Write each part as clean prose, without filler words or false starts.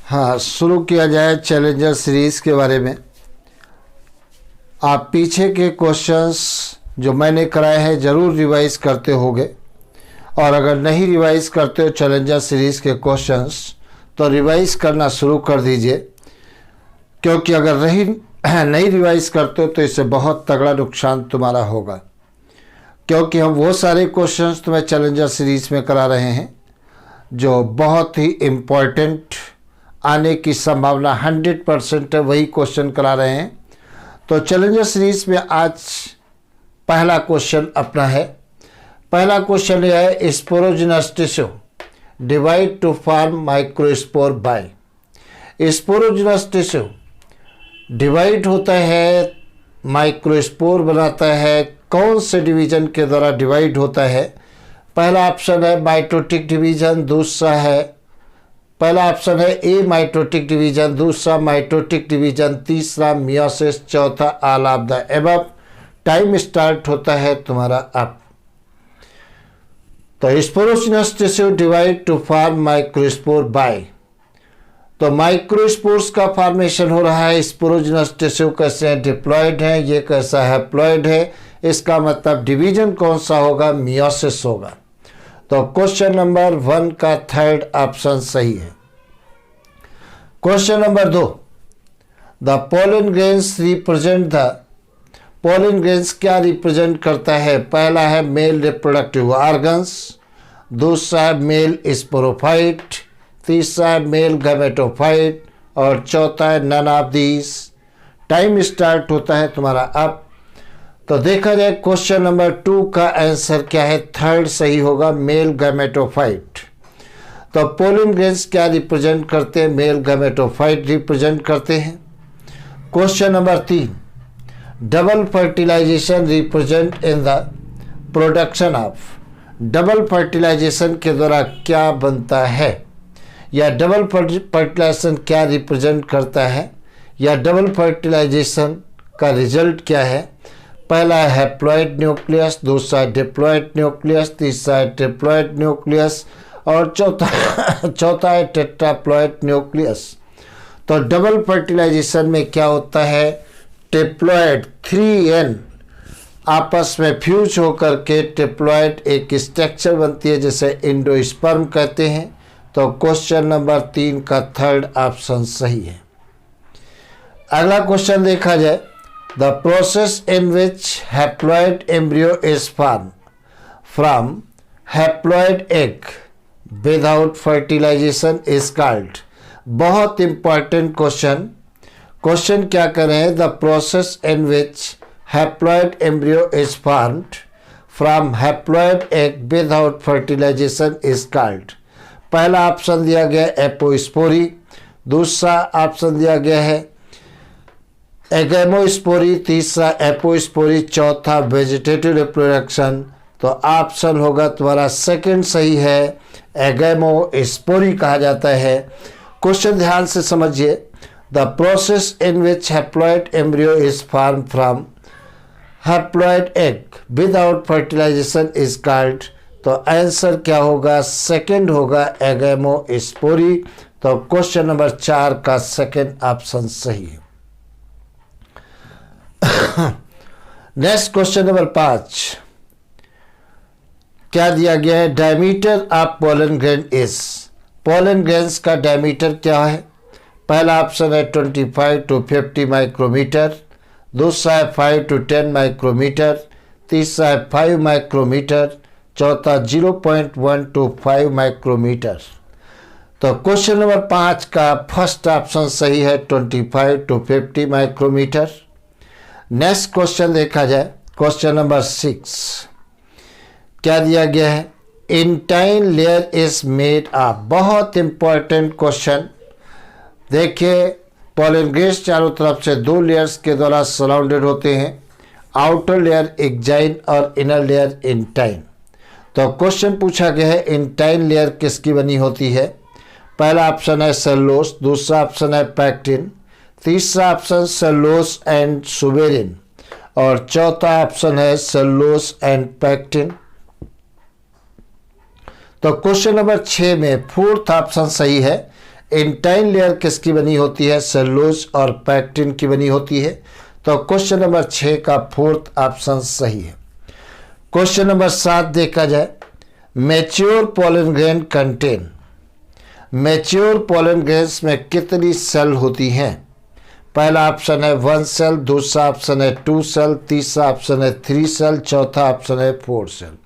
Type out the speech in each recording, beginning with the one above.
हाँ, शुरू किया जाए चैलेंजर सीरीज़ के बारे में। आप पीछे के क्वेश्चंस जो मैंने कराए हैं ज़रूर रिवाइज करते होंगे, और अगर नहीं रिवाइज करते हो चैलेंजर सीरीज़ के क्वेश्चंस तो रिवाइज करना शुरू कर दीजिए, क्योंकि अगर नहीं रिवाइज करते हो तो इससे बहुत तगड़ा नुकसान तुम्हारा होगा। क्योंकि हम वो सारे क्वेश्चंस तुम्हें चैलेंजर सीरीज़ में करा रहे हैं जो बहुत ही इम्पोर्टेंट, आने की संभावना 100% है, वही क्वेश्चन करा रहे हैं। तो चैलेंजर सीरीज में आज पहला क्वेश्चन अपना है। पहला क्वेश्चन यह है, sporogenous tissue divide to form microspore by. Sporogenous tissue divide होता है, माइक्रोस्पोर बनाता है। कौन से डिवीजन के द्वारा डिवाइड होता है? पहला ऑप्शन है माइटोटिक डिवीजन, दूसरा है पहला ऑप्शन है ए माइटोटिक डिवीजन, दूसरा माइटोटिक डिवीजन, तीसरा मियोसिस, चौथा all of the above. Time start होता है तुम्हारा अब। तो sporogenous tissue divide to form microspore by. तो माइक्रोस्पोर्स का फॉर्मेशन हो रहा है। स्पोरोजिनस टिश्यू कैसे है? डिप्लॉयड है, ये कैसा है? प्लॉयड है। इसका मतलब डिवीजन कौन सा होगा? मियोसिस होगा। तो क्वेश्चन नंबर 1 का थर्ड ऑप्शन सही है। Question number 2, the pollen grains represent the. Pollen grains क्या रिप्रेजेंट करता है? पहला है मेल रिप्रोडक्टिव ऑर्गन्स, दूसरा है मेल स्पोरोफाइट, तीसरा है मेल गैमेटोफाइट और चौथा है none of these. Time start होता है तुम्हारा अब। तो देखा जाए क्वेश्चन नंबर 2 का आंसर क्या है? थर्ड सही होगा, मेल गैमेटोफाइट। तो पोलन ग्रेन्स क्या रिप्रेजेंट करते हैं? मेल गैमेटोफाइट रिप्रेजेंट करते हैं। Question number 3, double fertilization represent in the production of. Double fertilization के द्वारा क्या बनता है, या डबल फर्टिलाइजेशन क्या रिप्रेजेंट करता है, या डबल फर्टिलाइजेशन का रिजल्ट क्या है? पहला है हैप्लॉइड न्यूक्लियस, दूसरा डिप्लॉइड न्यूक्लियस, तीसरा है ट्रिप्लॉइड न्यूक्लियस और चौथा है टेट्राप्लॉइड न्यूक्लियस। तो डबल फर्टिलाइजेशन में क्या होता है? ट्रिप्लॉइड 3n आपस में फ्यूज होकर के ट्रिप्लॉइड एक स्ट्रक्चर बनती है जिसे एंडोस्पर्म कहते हैं। तो क्वेश्चन नंबर 3 का थर्ड ऑप्शन सही है। अगला क्वेश्चन देखा जाए, the process in which haploid embryo is form from haploid egg without fertilization is called. बहुत इंपॉर्टेंट क्वेश्चन। क्वेश्चन क्या कर रहे हैं? The process in which haploid embryo is formed from haploid egg without fertilization is called. पहला option दिया गया apospory, दूसरा option दिया गया है एगेमोस्पोरी, तीसरा एपोस्पोरी, चौथा वेजिटेटिव रिप्रोडक्शन। तो ऑप्शन होगा तुम्हारा सेकंड सही है, एगेमोस्पोरी कहा जाता है। क्वेश्चन ध्यान से समझिए, the process in which haploid embryo is form from haploid egg without fertilization is called. तो आंसर क्या होगा? सेकंड होगा, एगेमोस्पोरी। तो क्वेश्चन नंबर 4 का सेकंड ऑप्शन सही है। नेक्स्ट क्वेश्चन नंबर 5 क्या दिया गया है? Diameter of pollen grain is. Pollen grains का डायमीटर क्या है? पहला ऑप्शन है 25 to 50 माइक्रोमीटर, दूसरा है 5 to 10 माइक्रोमीटर, तीसरा है 5 माइक्रोमीटर, चौथा 0.1 to 5 माइक्रोमीटर। तो क्वेश्चन नंबर 5 का फर्स्ट ऑप्शन सही है, 25 to 50 माइक्रोमीटर। नेक्स्ट क्वेश्चन देखा जाए, क्वेश्चन नंबर 6 क्या दिया गया है? Intine layer is made of. बहुत इंपॉर्टेंट क्वेश्चन। देखिए, पोलन ग्रेन्स चारों तरफ से 2 लेयर्स के द्वारा सराउंडेड होते हैं, आउटर लेयर एक्जाइन और इनर लेयर इंटाइन। तो क्वेश्चन पूछा गया है इंटाइन लेयर किसकी बनी होती है? पहला ऑप्शन है सेलुलोज, दूसरा ऑप्शन है पैक्टिन, तीसरा ऑप्शन सेलुलोज एंड सुबेरिन और चौथा ऑप्शन है सेलुलोज एंड पैक्टिन। तो क्वेश्चन नंबर 6 में फोर्थ ऑप्शन सही है, इंटाइन लेयर किसकी बनी होती है? सेलुलोज और पैक्टिन की बनी होती है। तो क्वेश्चन नंबर 6 का फोर्थ ऑप्शन सही है। क्वेश्चन नंबर 7 देखा जाए, mature pollen grain contain, mature pollen grains में कितनी सेल होती हैं? पहला ऑप्शन है 1 सेल, दूसरा ऑप्शन है 2 सेल, तीसरा ऑप्शन है 3 सेल, चौथा ऑप्शन है 4 सेल।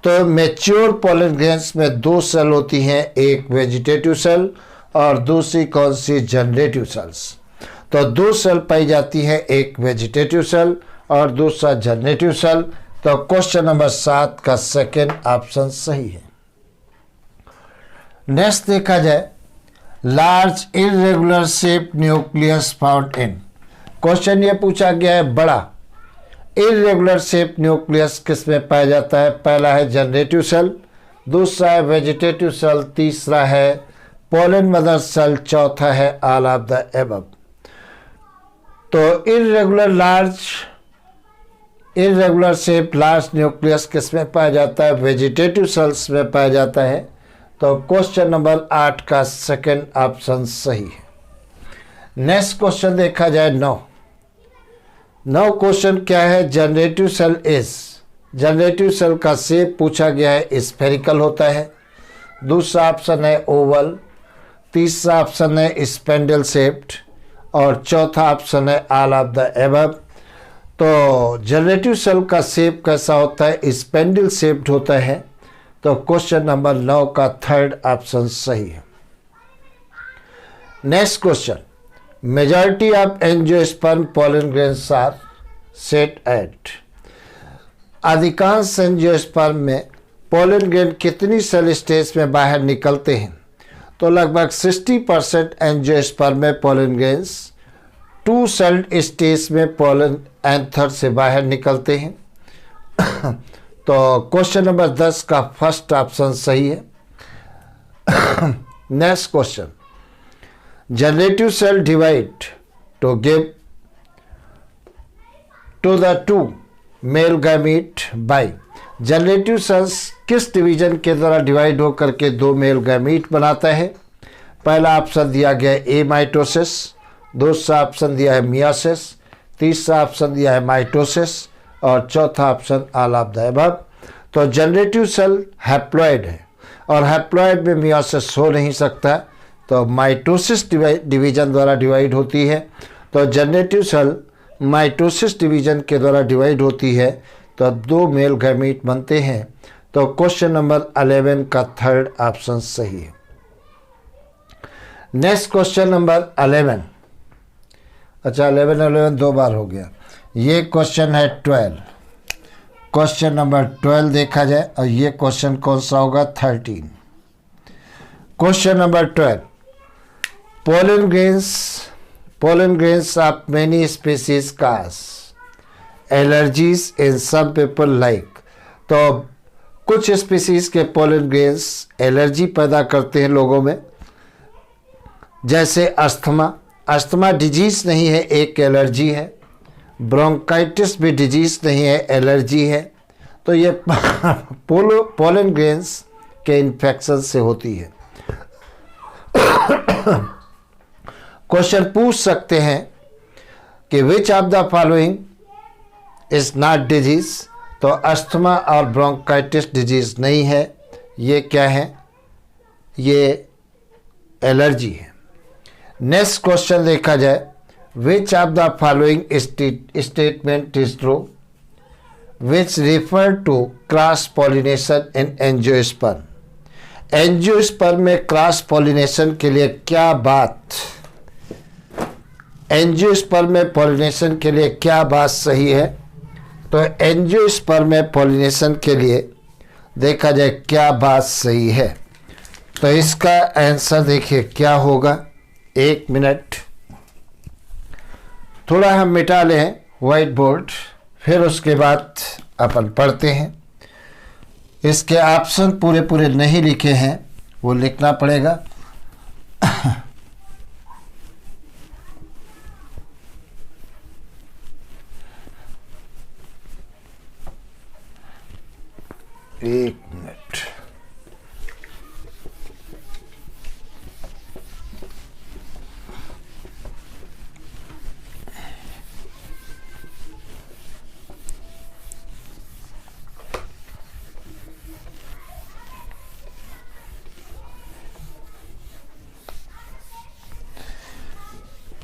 तो मैच्योर पोलन ग्रेन्स में 2 सेल होती हैं, एक वेजिटेटिव सेल और दूसरी कौन सी? Generative cells. तो 2 सेल पाई जाती है, एक वेजिटेटिव सेल और दूसरा जनरेटिव सेल। तो क्वेश्चन नंबर 7 का सेकेंड ऑप्शन सही है। नेक्स्ट देखा जाए, large irregular shape nucleus found in, question ये पूछा गया है बड़ा इरेगुलर शेप न्यूक्लियस किस में पाया जाता है? पहला है जनरेटिव सेल, दूसरा है वेजिटेटिव सेल, तीसरा है पोलन मदर सेल, चौथा है ऑल ऑफ द एबव। तो इरेगुलर शेप लार्ज न्यूक्लियस किस में पाया जाता है? वेजिटेटिव सेल्स में पाया जाता है। तो क्वेश्चन नंबर 8 का सेकेंड ऑप्शन सही है। नेक्स्ट क्वेश्चन देखा जाए 9 क्वेश्चन क्या है? Generative cell is, generative cell का शेप पूछा गया है, स्फेरिकल होता है। दूसरा ऑप्शन है ओवल, तीसरा ऑप्शन है स्पेंडल शेप्ड और चौथा ऑप्शन है ऑल ऑफ द एबव। तो जनरेटिव सेल का शेप कैसा होता है? स्पेंडल शेप्ड होता है। तो क्वेश्चन नंबर 9 का थर्ड ऑप्शन सही है। Next question, majority of angiosperm pollen grains are set at, अधिकांश एंजियोस्पर्म में पोलन ग्रेन कितनी सेल स्टेज में बाहर निकलते हैं? तो लगभग 60% एंजियोस्पर्म में पोलन ग्रेन्स 2 सेल्ड स्टेज में पोलन एंथर से बाहर निकलते हैं। तो क्वेश्चन नंबर 10 का फर्स्ट ऑप्शन सही है। Next question, generative cell divide to give to the 2 male gamete by, generative cells किस डिवीजन के द्वारा डिवाइड होकर के 2 मेल गैमीट बनाता है? पहला ऑप्शन दिया गया है ए माइटोसिस, दूसरा ऑप्शन दिया है मियोसिस, तीसरा ऑप्शन दिया है माइटोसिस और चौथा option all of the above. तो जनरेटिव सेल हैप्लॉइड है और हैप्लॉइड में मियोसिस हो नहीं सकता, तो माइटोसिस डिवीजन द्वारा डिवाइड होती है। तो जनरेटिव सेल माइटोसिस डिवीजन के द्वारा डिवाइड होती है, तो 2 मेल गैमीट बनते हैं। तो क्वेश्चन नंबर 11 का थर्ड ऑप्शन सही है। नेक्स्ट क्वेश्चन नंबर 11, अच्छा 11 2 बार हो गया। ये क्वेश्चन है 12, क्वेश्चन नंबर 12 देखा जाए और ये क्वेश्चन कौन सा होगा? 13। Question number 12, pollen grains of many species cause allergies in some people like, तो कुछ स्पीसीज के पोलन ग्रेन्स एलर्जी पैदा करते हैं लोगों में, जैसे अस्थमा डिजीज नहीं है, एक एलर्जी है। ब्रोंकाइटिस भी डिजीज नहीं है, एलर्जी है। तो ये पोलन ग्रेन्स के इन्फेक्शन से होती है। क्वेश्चन पूछ सकते हैं कि विच of the following is not disease, तो अस्थमा और ब्रोंकाइटिस डिजीज नहीं है, ये क्या है? ये एलर्जी है। नेक्स्ट क्वेश्चन देखा जाए, which of the following statement is true which refer to cross pollination in angiosperm, angiosperm में क्रॉस पॉलिनेशन के लिए क्या बात, एंजियोस्पर्म में पॉलिनेशन के लिए क्या बात सही है? तो एंजियोस्पर्म में पॉलिनेशन के लिए देखा जाए क्या बात सही है, तो इसका आंसर देखिए क्या होगा। 1 मिनट, थोड़ा हम मिटा लें व्हाइट बोर्ड, फिर उसके बाद अपन पढ़ते हैं। इसके ऑप्शन पूरे नहीं लिखे हैं, वो लिखना पड़ेगा। एक मिनट,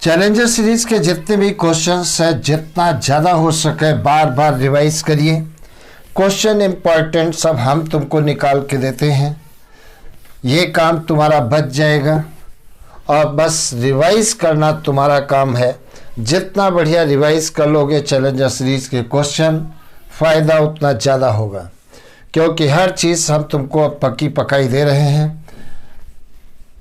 चैलेंजर सीरीज के जितने भी क्वेश्चंस हैं जितना ज़्यादा हो सके बार बार रिवाइज करिए। क्वेश्चन इम्पॉर्टेंट सब हम तुमको निकाल के देते हैं, ये काम तुम्हारा बच जाएगा और बस रिवाइज करना तुम्हारा काम है। जितना बढ़िया रिवाइज कर लोगे चैलेंजर सीरीज के क्वेश्चन, फ़ायदा उतना ज़्यादा होगा, क्योंकि हर चीज़ हम तुमको अब पक्की पकाई दे रहे हैं।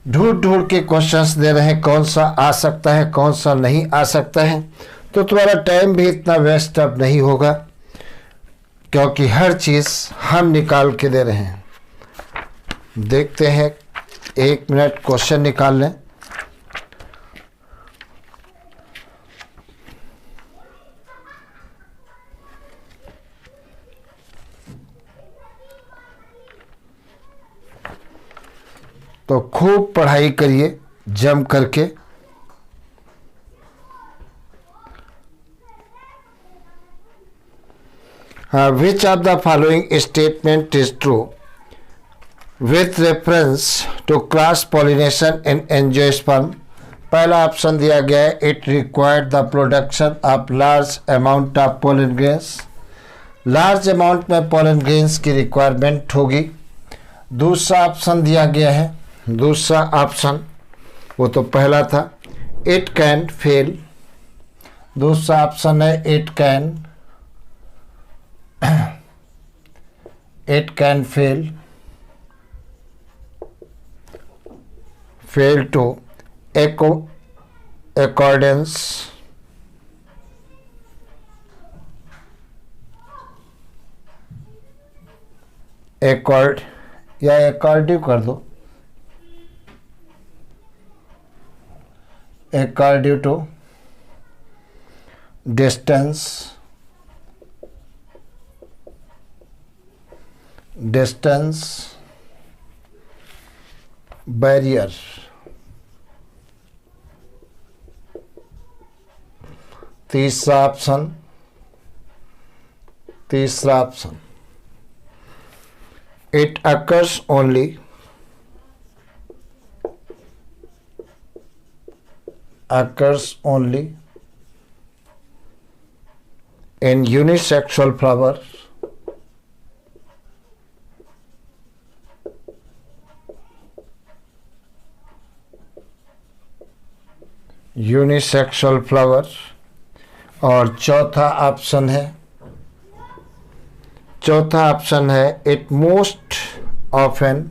ढूंढ ढूंढ के क्वेश्चंस दे रहे हैं, कौन सा आ सकता है कौन सा नहीं आ सकता है, तो तुम्हारा टाइम भी इतना वेस्ट अब नहीं होगा, क्योंकि हर चीज़ हम निकाल के दे रहे हैं। देखते हैं, 1 मिनट क्वेश्चन निकाल लें। तो खूब पढ़ाई करिए जम करके। Which of the following statement is true with reference to cross pollination in angiosperm. पहला ऑप्शन दिया गया है, it required the production of large amount of pollen grains. Large amount में पोलन ग्रेन्स की रिक्वायरमेंट होगी। दूसरा ऑप्शन दिया गया है, दूसरा ऑप्शन वो तो पहला था, इट कैन फेल। दूसरा ऑप्शन है it can fail to accordance या according कर दो, according to distance barrier। तीसरा option it occurs only in unisexual flower। Unisexual flower. और चौथा ऑप्शन है it most often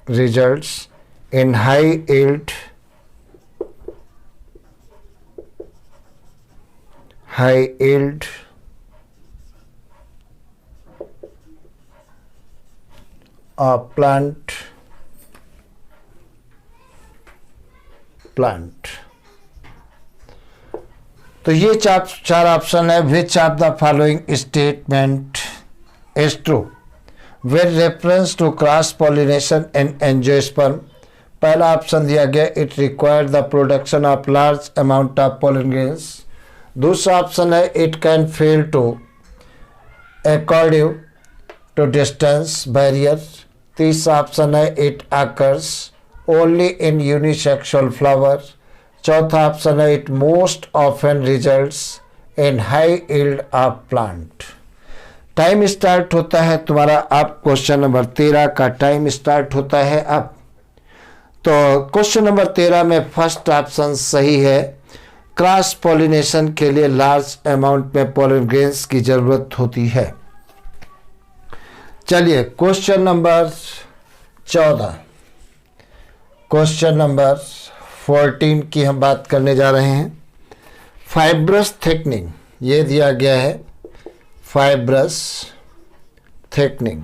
results in high yield plant। तो ये चार ऑप्शन है। Which of the following statement is true with reference to cross pollination in angiosperm. पहला option दिया गया, it required the production of large amount of pollen grains. दूसरा option है, it can fail to according to distance barrier. तीसरा option है, it occurs only in unisexual flower. चौथा option है, it most often results in high yield of plant. Time start होता है तुम्हारा अब। क्वेश्चन नंबर 13 का टाइम स्टार्ट होता है अब। तो क्वेश्चन नंबर 13 में फर्स्ट ऑप्शन सही है। क्रॉस पॉलिनेशन के लिए लार्ज अमाउंट में पोलन ग्रेन्स की जरूरत होती है। चलिए क्वेश्चन नंबर 14, क्वेश्चन नंबर 14 की हम बात करने जा रहे हैं। फाइब्रस थिकनिंग ये दिया गया है, fibrous thickening.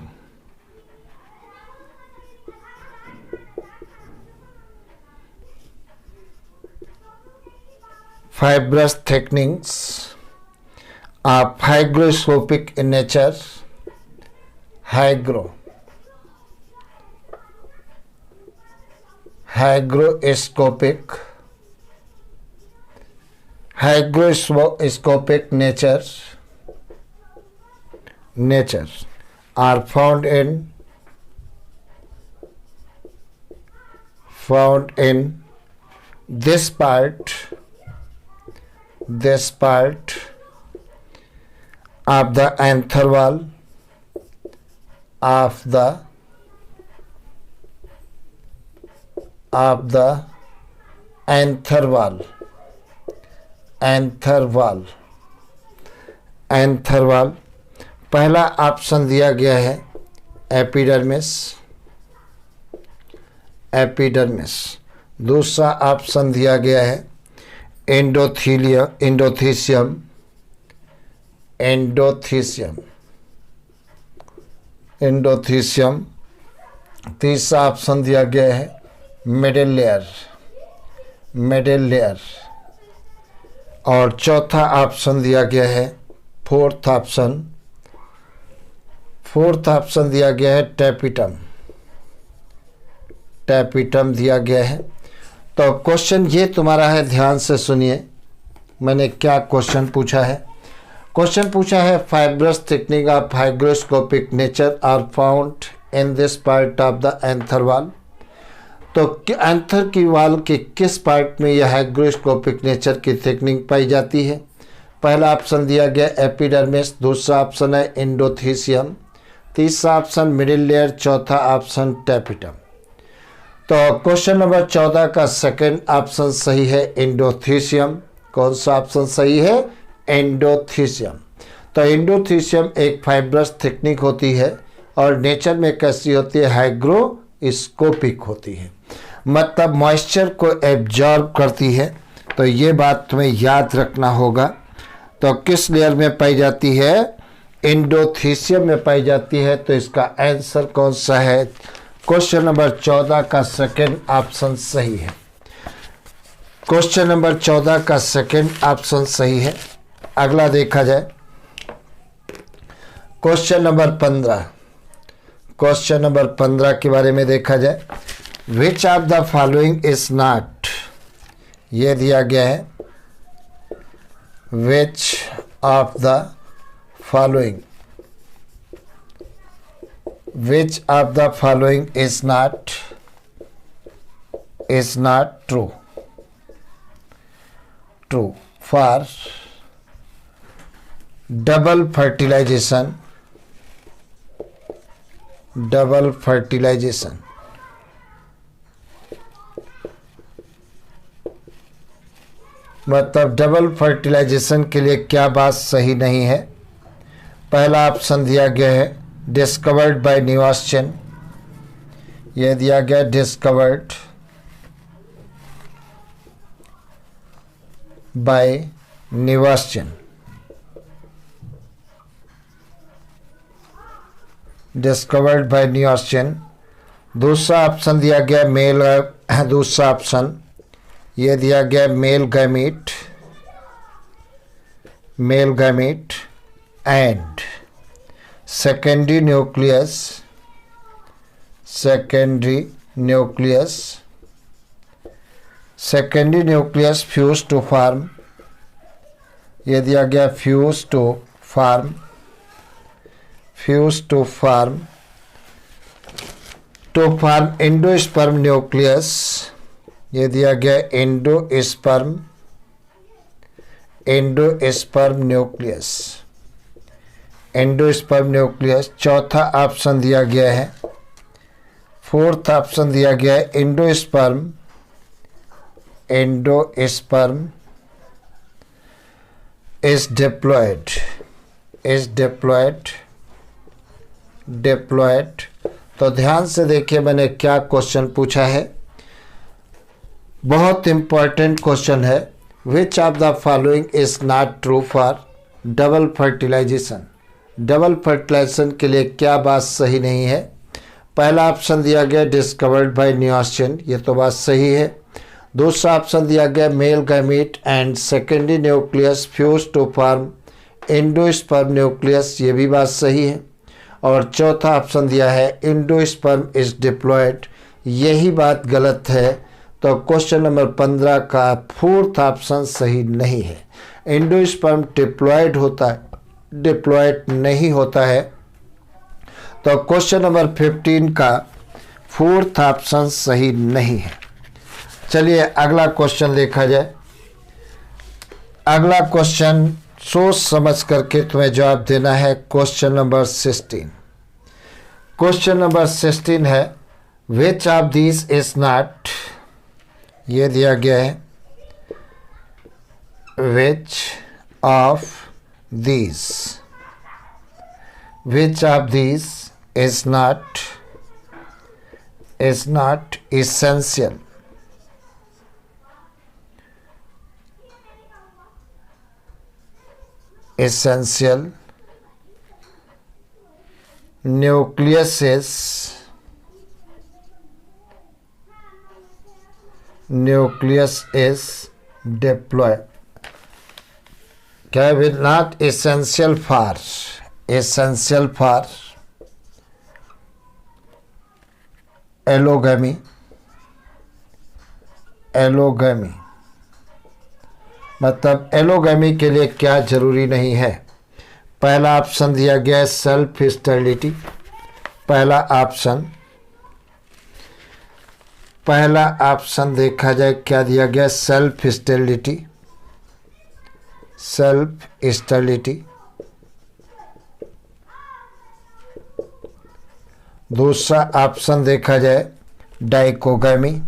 Fibrous thickenings are hygroscopic in nature। hygroscopic hygroscopic nature are found in this part of the anther wall of the anther wall. पहला ऑप्शन दिया गया है एपिडर्मिस। दूसरा ऑप्शन दिया गया है एंडोथीसियम। तीसरा ऑप्शन दिया गया है मिडिल लेयर। और चौथा ऑप्शन दिया गया है फोर्थ ऑप्शन दिया गया है टैपिटम दिया गया है। तो क्वेश्चन ये तुम्हारा है, ध्यान से सुनिए मैंने क्या क्वेश्चन पूछा है। क्वेश्चन पूछा है fibrous thickening of hygroscopic nature are found in this part of the anther wall. तो एंथर की वॉल के किस पार्ट में यह हाइग्रोस्कोपिक नेचर की थिकनिंग पाई जाती है। पहला ऑप्शन दिया गया एपिडर्मिस, दूसरा ऑप्शन है एंडोथीसियम, तीसरा ऑप्शन मिडिल लेयर, चौथा ऑप्शन टैपिटम। तो क्वेश्चन नंबर 14 का सेकंड ऑप्शन सही है एंडोथीसियम। कौन सा ऑप्शन सही है? एंडोथीसियम। तो एंडोथीसियम एक फाइब्रस थिकनिंग होती है और नेचर में कैसी होती है? हाइग्रोस्कोपिक होती है, मतलब मॉइस्चर को एब्जॉर्ब करती है। तो ये बात तुम्हें याद रखना होगा। तो किस लेयर में पाई जाती है? एंडोथीसियम में पाई जाती है। तो इसका आंसर कौन सा है? क्वेश्चन नंबर 14 का सेकंड ऑप्शन सही है। क्वेश्चन नंबर 14 का सेकंड ऑप्शन सही है। अगला देखा जाए क्वेश्चन नंबर 15। क्वेश्चन नंबर 15 के बारे में देखा जाए, which of the following is not, ये दिया गया है, which of the following is not true for double fertilization मतलब डबल फर्टिलाइजेशन के लिए क्या बात सही नहीं है। पहला ऑप्शन दिया गया है डिस्कवर्ड बाय न्यूआस्चन, यह दिया गया डिस्कवर्ड बाय न्यूआस्चन। डिस्कवर्ड बाय न्यूआस्चन। दूसरा ऑप्शन दिया गया मेल, दूसरा ऑप्शन यह दिया गया male gamete and secondary nucleus fused to form, ये दिया गया fused to form endosperm nucleus, ये दिया गया एंडोस्पर्म न्यूक्लियस। चौथा ऑप्शन दिया गया है, फोर्थ ऑप्शन दिया गया है एंडोस्पर्म इज डिप्लॉयड। तो ध्यान से देखिए मैंने क्या क्वेश्चन पूछा है, बहुत इंपॉर्टेंट क्वेश्चन है। Which of the following is not true for double fertilization. Double fertilization के लिए क्या बात सही नहीं है? पहला ऑप्शन दिया गया डिस्कवर्ड बाय न्यूआस्चन, ये तो बात सही है। दूसरा ऑप्शन दिया गया male gamete and secondary nucleus fuse to form endosperm nucleus, ये भी बात सही है। और चौथा ऑप्शन दिया है एंडोस्पर्म इज डिप्लॉयड, यही बात गलत है। तो क्वेश्चन नंबर 15 का फोर्थ ऑप्शन सही नहीं है। एंडोस्पर्म डिप्लॉयड होता है, डिप्लॉयड नहीं होता है। तो क्वेश्चन नंबर 15 का फोर्थ ऑप्शन सही नहीं है। चलिए अगला क्वेश्चन देखा जाए। अगला क्वेश्चन सोच समझ करके तुम्हें जवाब देना है। Question number 16। क्वेश्चन नंबर 16 है which of this is not, ये दिया गया है, which of this, which of this is not essential, essential nucleus is diploid, क्या will not essential for allogamy, allogamy मतलब एलोगैमी के लिए क्या जरूरी नहीं है। पहला ऑप्शन दिया गया है सेल्फ स्टेरिलिटी, पहला ऑप्शन देखा जाए क्या दिया गया, सेल्फ स्टेरिलिटी, सेल्फ स्टेरिलिटी। दूसरा ऑप्शन देखा जाए डाइकोगैमी,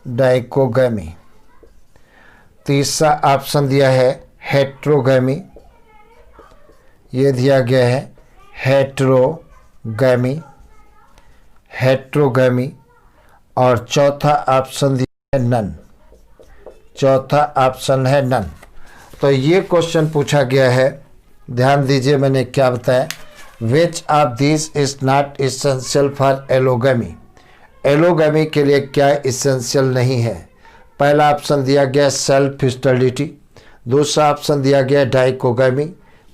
डाइकोगैमी। तीसरा ऑप्शन दिया है हेट्रोगैमी, ये दिया गया है हेट्रोगैमी, हेट्रोगैमी। और चौथा ऑप्शन दिया है नन, चौथा ऑप्शन है नन। तो ये क्वेश्चन पूछा गया है, ध्यान दीजिए मैंने क्या बताया, which of this is not essential for allogamy, allogamy के लिए क्या इसेंशियल नहीं है। पहला ऑप्शन दिया गया सेल्फ स्टेरिलिटी, दूसरा ऑप्शन दिया गया डाइकोगैमी,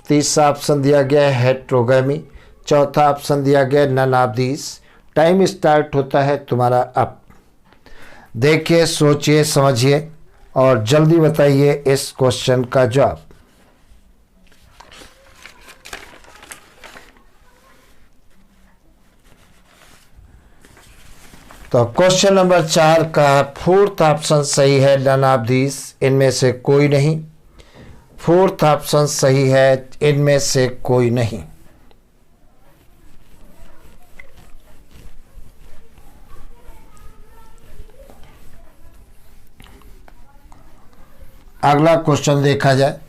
तीसरा ऑप्शन दिया गया हेट्रोगैमी, चौथा ऑप्शन दिया गया none of this. Time start होता है तुम्हारा अब। देखिए, सोचिए, समझिए और जल्दी बताइए इस क्वेश्चन का जवाब। तो क्वेश्चन नंबर 4 का फोर्थ ऑप्शन सही है, नन ऑफ दिस, इनमें से कोई नहीं। फोर्थ ऑप्शन सही है, इनमें से कोई नहीं। अगला क्वेश्चन देखा जाए।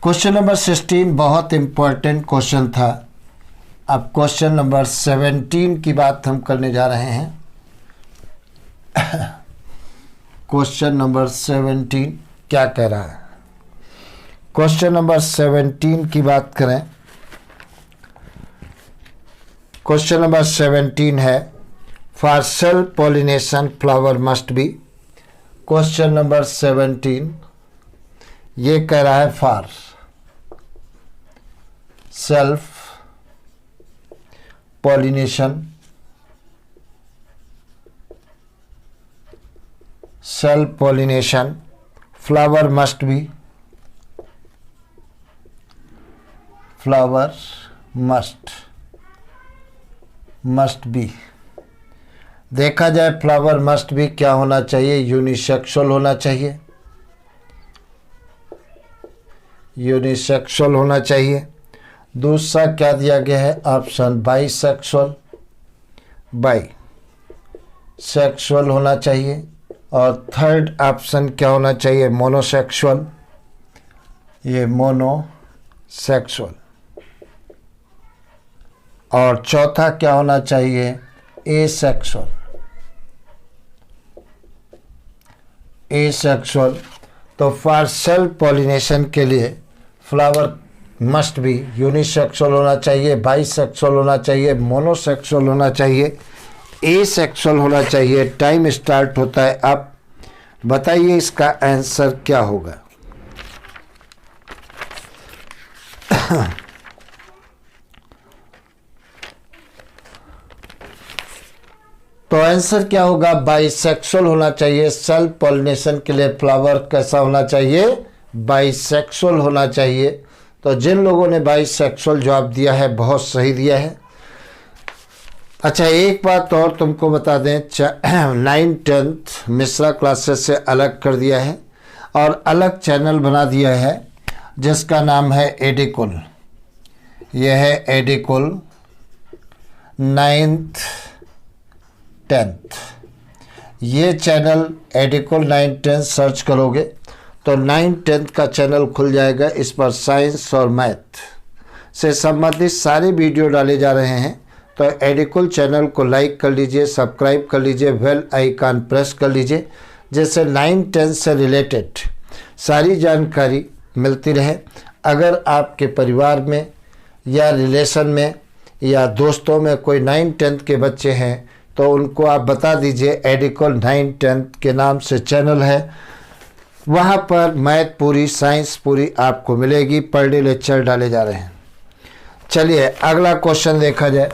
क्वेश्चन नंबर 16 बहुत इंपॉर्टेंट क्वेश्चन था। अब क्वेश्चन नंबर 17 की बात हम करने जा रहे हैं। क्वेश्चन नंबर 17 क्या कह रहा है। क्वेश्चन नंबर 17 की बात करें, क्वेश्चन नंबर 17 है for self pollination flower must be. Question number 17 ये कह रहा है for self pollination, self pollination flower must be, flower must be। देखा जाए फ्लावर मस्ट भी क्या होना चाहिए, यूनिसेक्सुअल होना चाहिए, यूनिसेक्सुअल होना चाहिए। दूसरा क्या दिया गया है ऑप्शन बाईसेक्सुअल, बाईसेक्सुअल होना चाहिए। और थर्ड ऑप्शन क्या होना चाहिए, मोनोसेक्सुअल, ये मोनोसेक्सुअल। और चौथा क्या होना चाहिए, एसेक्सुअल, एसेक्सुअल। तो फॉर सेल्फ पॉलिनेशन के लिए फ्लावर मस्ट भी यूनिसेक्सुअल होना चाहिए, बाईसेक्सुअल होना चाहिए, मोनोसेक्सुअल होना चाहिए, एसेक्सुअल होना चाहिए। टाइम स्टार्ट होता है अब। बताइए इसका आंसर क्या होगा। तो आंसर क्या होगा, बाइसेक्सुअल होना चाहिए। सेल्फ पॉलिनेशन के लिए फ्लावर कैसा होना चाहिए, बाइसेक्सुअल होना चाहिए। तो जिन लोगों ने बाइसेक्सुअल जवाब दिया है बहुत सही दिया है। अच्छा, एक बात और तुमको बता दें, 9th-10th मिश्रा क्लासेस से अलग कर दिया है और अलग चैनल बना दिया है जिसका नाम है एडिकुल। यह है एडिकुल 9th-10th। ये चैनल एडिकुल 9th-10th सर्च करोगे तो 9th-10th का चैनल खुल जाएगा। इस पर साइंस और मैथ से संबंधित सारे वीडियो डाले जा रहे हैं। तो एडिकुल चैनल को लाइक कर लीजिए, सब्सक्राइब कर लीजिए, बेल आइकन प्रेस कर लीजिए, जिससे 9th-10th से रिलेटेड सारी जानकारी मिलती रहे। अगर आपके परिवार में या रिलेशन में या दोस्तों में कोई 9th-10th के बच्चे हैं तो उनको आप बता दीजिए एडिकुल 9th-10th के नाम से चैनल है। वहाँ पर मैथ पूरी, साइंस पूरी आपको मिलेगी। पर डे लेक्चर डाले जा रहे हैं। चलिए अगला क्वेश्चन देखा जाए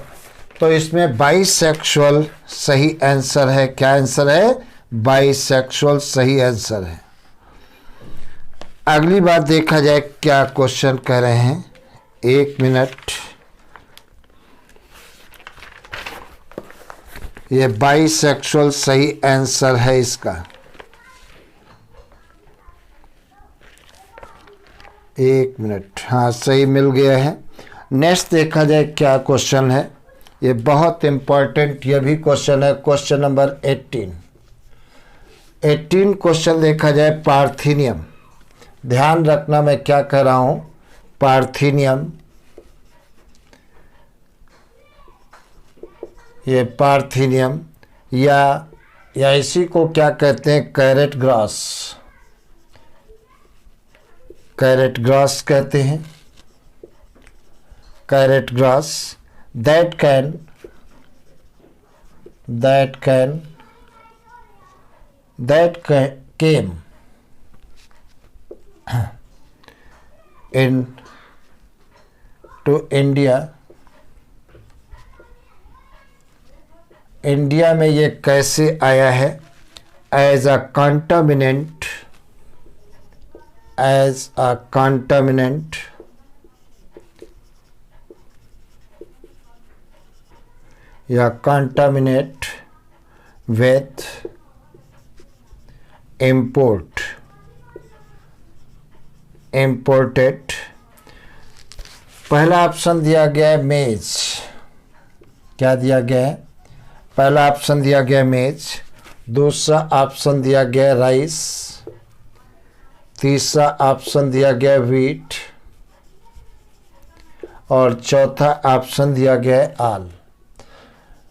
तो इसमें बाइसेक्सुअल सही आंसर है। क्या आंसर है, बाइसेक्सुअल सही आंसर है। अगली बात देखा जाए क्या क्वेश्चन कह रहे हैं, 1 मिनट। ये बाइसेक्सुअल सही आंसर है इसका। 1 मिनट, हाँ सही मिल गया है। नेक्स्ट देखा जाए क्या क्वेश्चन है। ये बहुत इंपॉर्टेंट ये भी क्वेश्चन है, क्वेश्चन नंबर 18 क्वेश्चन देखा जाए पार्थेनियम। ध्यान रखना मैं क्या कह रहा हूँ, पार्थेनियम। ये पार्थेनियम या इसी को क्या कहते हैं, कैरेट ग्रास। कैरेट ग्रास कहते हैं, carrot grass. that came in to India में ये कैसे आया है, एज अ contaminant या contaminate with imported। पहला ऑप्शन दिया गया है मेज। क्या दिया गया है, पहला ऑप्शन दिया गया मेज, दूसरा ऑप्शन दिया गया राइस, तीसरा ऑप्शन दिया गया व्हीट और चौथा ऑप्शन दिया गया है आल।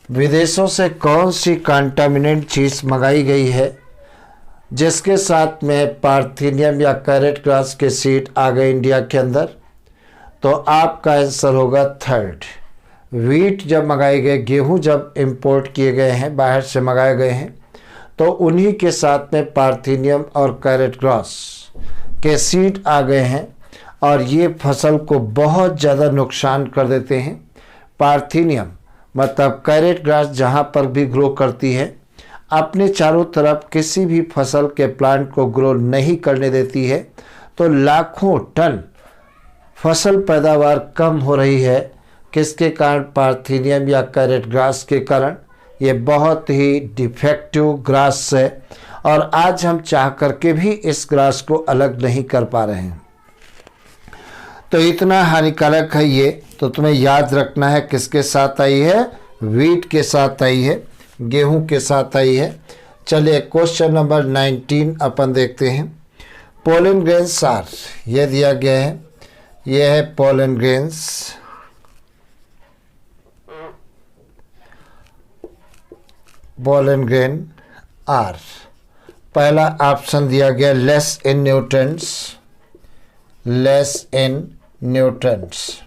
विदेशों से कौन सी कंटामिनेंट चीज़ मंगाई गई है जिसके साथ में पार्थेनियम या कैरेट ग्रास के सीड आ गए इंडिया के अंदर? तो आपका आंसर होगा 3rd। व्हीट जब मंगाए गए, गेहूं जब इंपोर्ट किए गए हैं, बाहर से मंगाए गए हैं, तो उन्हीं के साथ में पार्थेनियम और कैरेट ग्रास के सीड आ गए हैं और ये फसल को बहुत ज़्यादा नुकसान कर देते हैं। पार्थेनियम मतलब कैरेट ग्रास जहाँ पर भी ग्रो करती है, अपने चारों तरफ किसी भी फसल के प्लांट को ग्रो नहीं करने देती है। तो लाखों टन फसल पैदावार कम हो रही है। किसके कारण? पार्थेनियम या कैरेट ग्रास के कारण। ये बहुत ही डिफेक्टिव ग्रास है और आज हम चाह करके भी इस ग्रास को अलग नहीं कर पा रहे हैं। तो इतना हानिकारक है ये। तो तुम्हें याद रखना है किसके साथ आई है, व्हीट के साथ आई है, गेहूं के साथ आई है। चलिए क्वेश्चन नंबर 19 अपन देखते हैं। पोलन ग्रेन्स आर, ये दिया गया है, ये है pollen grains. Pollen grain are, पहला ऑप्शन दिया गया less in nutrients, less in nutrients,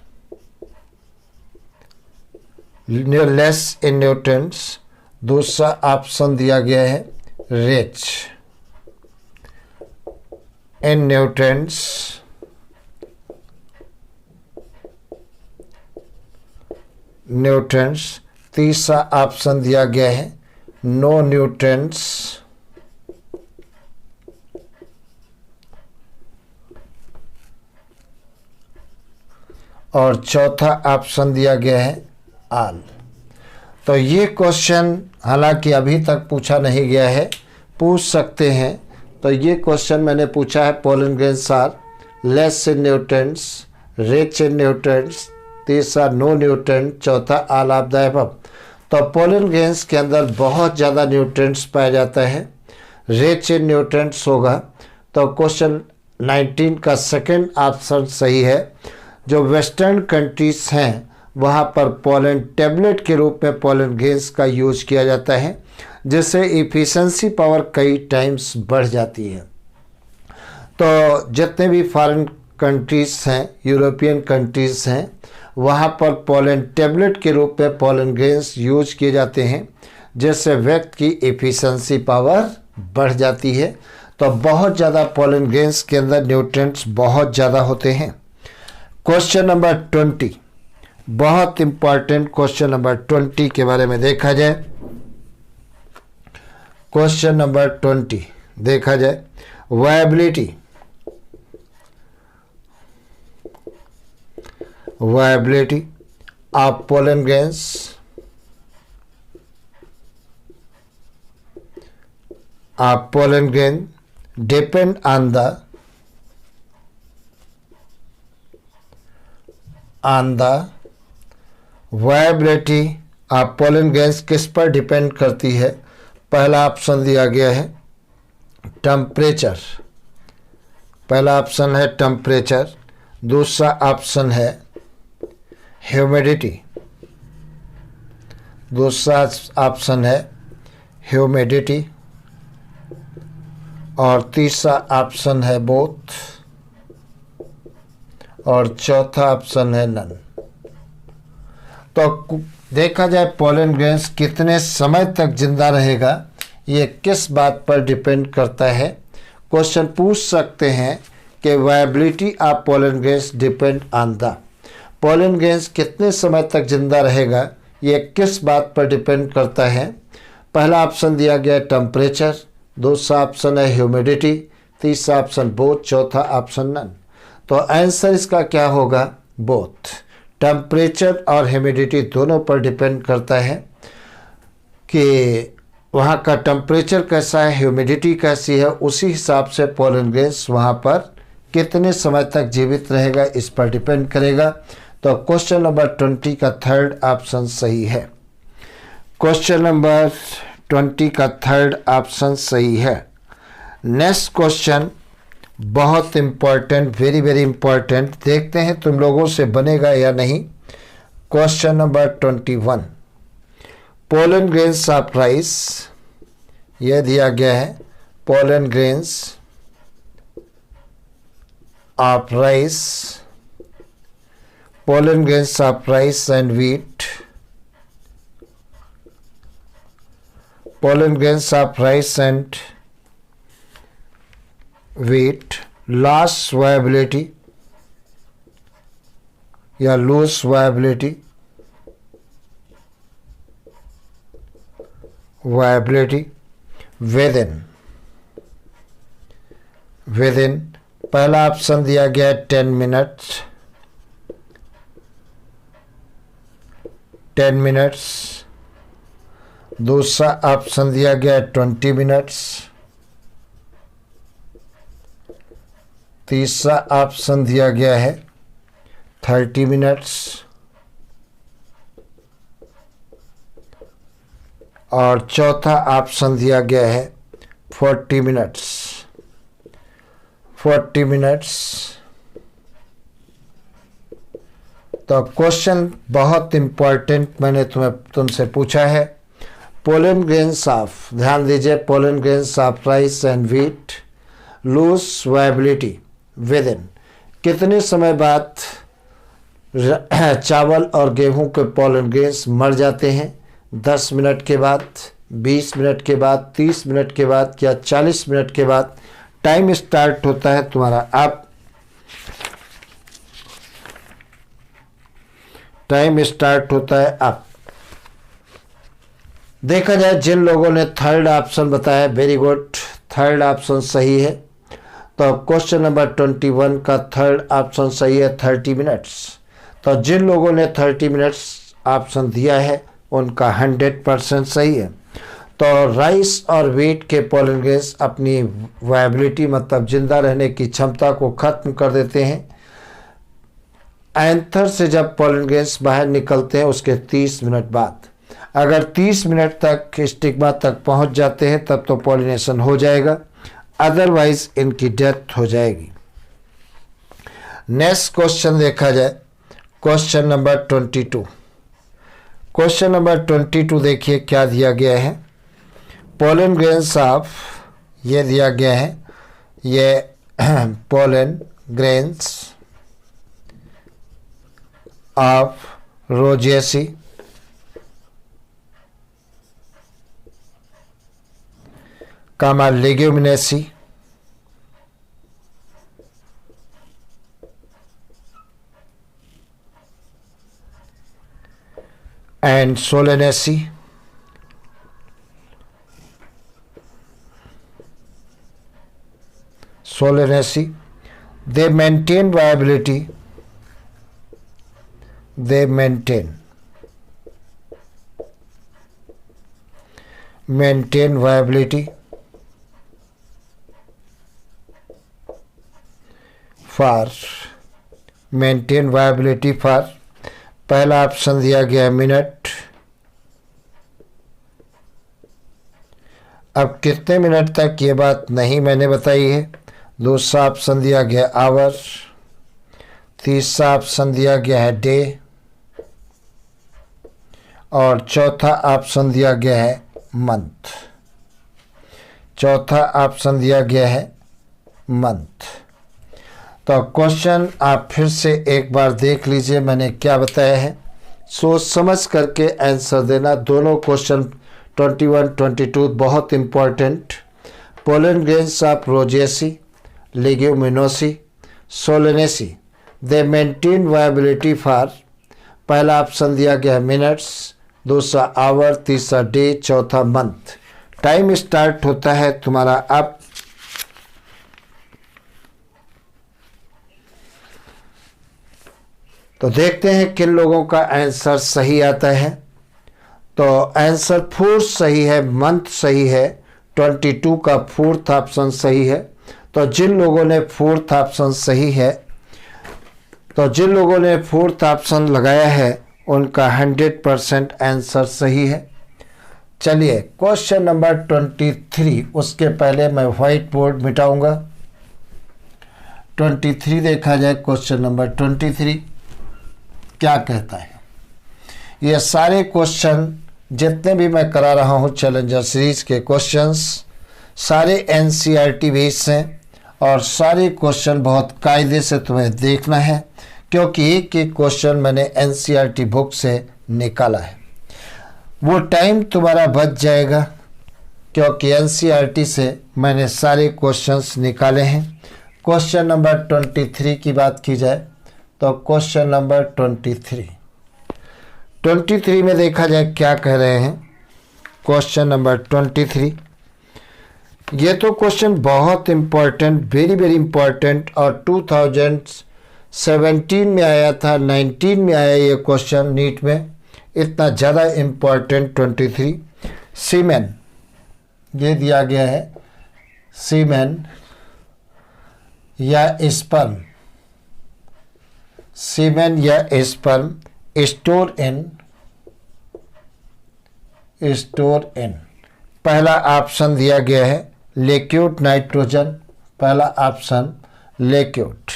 less in nutrients. दूसरा ऑप्शन दिया गया है रिच इन न्यूट्रिएंट्स, तीसरा ऑप्शन दिया गया है नो न्यूट्रिएंट्स, और चौथा ऑप्शन दिया गया है ऑल। तो ये क्वेश्चन हालांकि अभी तक पूछा नहीं गया है, पूछ सकते हैं। तो ये क्वेश्चन मैंने पूछा है, pollen grains are less in nutrients, rich in nutrients, तीसरा नो न्यूट्रिएंट, चौथा ऑल ऑफ द अबव। तो पोलन ग्रेन्स के अंदर बहुत ज़्यादा न्यूट्रिएंट्स पाया जाता है, रिच इन न्यूट्रिएंट्स होगा। तो क्वेश्चन 19 का सेकंड ऑप्शन सही है। जो वेस्टर्न कंट्रीज हैं वहाँ पर पोलन टेबलेट के रूप में पोलन ग्रेन्स का यूज किया जाता है, जिससे इफ़िशेंसी पावर कई टाइम्स बढ़ जाती है। तो जितने भी फॉरेन कंट्रीज हैं, यूरोपियन कंट्रीज हैं, वहाँ पर पोलन टेबलेट के रूप में पोलन ग्रेन्स यूज किए जाते हैं, जिससे व्यक्ति की इफ़िशेंसी पावर बढ़ जाती है। तो बहुत ज़्यादा पोलन ग्रेन्स के अंदर न्यूट्रिएंट्स बहुत ज़्यादा होते हैं। क्वेश्चन नंबर 20, बहुत इंपॉर्टेंट क्वेश्चन नंबर 20 के बारे में देखा जाए। क्वेश्चन नंबर 20 देखा जाए, viability of pollen grains depend on the viability of pollen grains किस पर डिपेंड करती है। पहला ऑप्शन दिया गया है टेम्परेचर, पहला ऑप्शन है टेम्परेचर, दूसरा ऑप्शन है ह्यूमिडिटी, दूसरा ऑप्शन है ह्यूमिडिटी, और तीसरा ऑप्शन है बोथ, और चौथा ऑप्शन है नन। तो देखा जाए पोलन ग्रेन्स कितने समय तक जिंदा रहेगा, ये किस बात पर डिपेंड करता है। क्वेश्चन पूछ सकते हैं कि viability of pollen grains depend on the, pollen grains कितने समय तक जिंदा रहेगा, ये किस बात पर डिपेंड करता है। पहला ऑप्शन दिया गया है टेम्परेचर, दूसरा ऑप्शन है ह्यूमिडिटी, तीसरा ऑप्शन बोथ, चौथा ऑप्शन नन। तो आंसर इसका क्या होगा, बोथ। टेम्परेचर और ह्यूमिडिटी दोनों पर डिपेंड करता है कि वहाँ का टेम्परेचर कैसा है, ह्यूमिडिटी कैसी है, उसी हिसाब से पोलन ग्रेन्स वहाँ पर कितने समय तक जीवित रहेगा, इस पर डिपेंड करेगा। तो क्वेश्चन नंबर 20 का थर्ड ऑप्शन सही है। क्वेश्चन नंबर 20 का थर्ड ऑप्शन सही है। नेक्स्ट क्वेश्चन बहुत इम्पॉर्टेंट, वेरी वेरी इम्पॉर्टेंट, देखते हैं तुम लोगों से बनेगा या नहीं। Question number 21, pollen grains of rice, यह दिया गया है pollen grains of rice, pollen grains of rice and wheat, pollen grains of rice and wheat, loss viability या lose viability, within पहला ऑप्शन दिया गया है 10 मिनट्स, दूसरा ऑप्शन दिया गया है 20 मिनट्स, तीसरा ऑप्शन दिया गया है 30 मिनट्स, और चौथा ऑप्शन दिया गया है 40 मिनट्स। 40 मिनट्स। तो क्वेश्चन बहुत इम्पॉर्टेंट मैंने तुमसे पूछा है। पोलन ग्रेन्स ऑफ, ध्यान दीजिए, pollen grains of rice and wheat lose viability within, कितने समय बाद चावल और गेहूं के पोलन ग्रेन्स मर जाते हैं? 10 मिनट के बाद, 20 मिनट के बाद, 30 मिनट के बाद या 40 मिनट के बाद? टाइम स्टार्ट होता है तुम्हारा अब। टाइम स्टार्ट होता है अब। देखा जाए जिन लोगों ने थर्ड ऑप्शन बताया, वेरी गुड, थर्ड ऑप्शन सही है। तो क्वेश्चन नंबर 21 का थर्ड ऑप्शन सही है, 30 मिनट्स। तो जिन लोगों ने 30 मिनट्स ऑप्शन दिया है उनका 100% सही है। तो राइस और वीट के पोलन ग्रेन्स अपनी वायबिलिटी मतलब जिंदा रहने की क्षमता को खत्म कर देते हैं। एंथर से जब पोलन ग्रेन्स बाहर निकलते हैं उसके 30 मिनट बाद, अगर 30 मिनट तक स्टिग्मा तक पहुंच जाते हैं तब तो पॉलिनेशन हो जाएगा, अदरवाइज इनकी डेथ हो जाएगी। नेक्स्ट क्वेश्चन देखा जाए, क्वेश्चन नंबर 22। क्वेश्चन नंबर 22 देखिए क्या दिया गया है। पोलन ग्रेन्स ऑफ, ये दिया गया है, ये pollen grains of Rosaceae comma Leguminosae and Solanaceae, they maintain viability, they maintain viability for पहला ऑप्शन दिया गया है मिनट। अब कितने मिनट तक ये बात नहीं मैंने बताई है। दूसरा ऑप्शन दिया गया आवर, तीसरा ऑप्शन दिया गया है डे और चौथा ऑप्शन दिया गया है मंथ। चौथा ऑप्शन दिया गया है मंथ। तो क्वेश्चन आप फिर से एक बार देख लीजिए मैंने क्या बताया है, सोच समझ करके आंसर देना। दोनों क्वेश्चन 21, 22 बहुत important. Pollen grains of Rosaceae, Leguminosae, Solanaceae, they maintain viability for, पहला ऑप्शन दिया गया है मिनट्स, दूसरा आवर, तीसरा डे, चौथा मंथ। टाइम स्टार्ट होता है तुम्हारा अब। तो देखते हैं किन लोगों का आंसर सही आता है। तो आंसर फोर्थ सही है, मंथ सही है, 22 का फोर्थ ऑप्शन सही है। तो जिन लोगों ने फोर्थ ऑप्शन सही है, तो जिन लोगों ने फोर्थ ऑप्शन लगाया है उनका 100% आंसर सही है। चलिए क्वेश्चन नंबर 23, उसके पहले मैं व्हाइट बोर्ड मिटाऊंगा। 23 देखा जाए, क्वेश्चन नंबर 23 क्या कहता है। ये सारे क्वेश्चन जितने भी मैं करा रहा हूँ चैलेंजर सीरीज के क्वेश्चंस सारे एनसीईआरटी बेस्ड हैं और सारे क्वेश्चन बहुत कायदे से तुम्हें देखना है क्योंकि एक एक क्वेश्चन मैंने एनसीईआरटी बुक से निकाला है। वो टाइम तुम्हारा बच जाएगा क्योंकि एनसीईआरटी से मैंने सारे क्वेश्चंस निकाले हैं। क्वेश्चन नंबर 23 की बात की जाए तो क्वेश्चन नंबर 23 में देखा जाए क्या कह रहे हैं। क्वेश्चन नंबर 23, ये तो क्वेश्चन बहुत इम्पोर्टेंट, वेरी वेरी इम्पोर्टेंट और 2017 में आया था, 19 में आया ये क्वेश्चन नीट में, इतना ज़्यादा इम्पोर्टेंट। 23 सीमेन, ये दिया गया है सीमेन या स्पर्म, सीमेन या स्पर्म स्टोर इन पहला ऑप्शन दिया गया है लिक्विड नाइट्रोजन, पहला ऑप्शन लिक्विड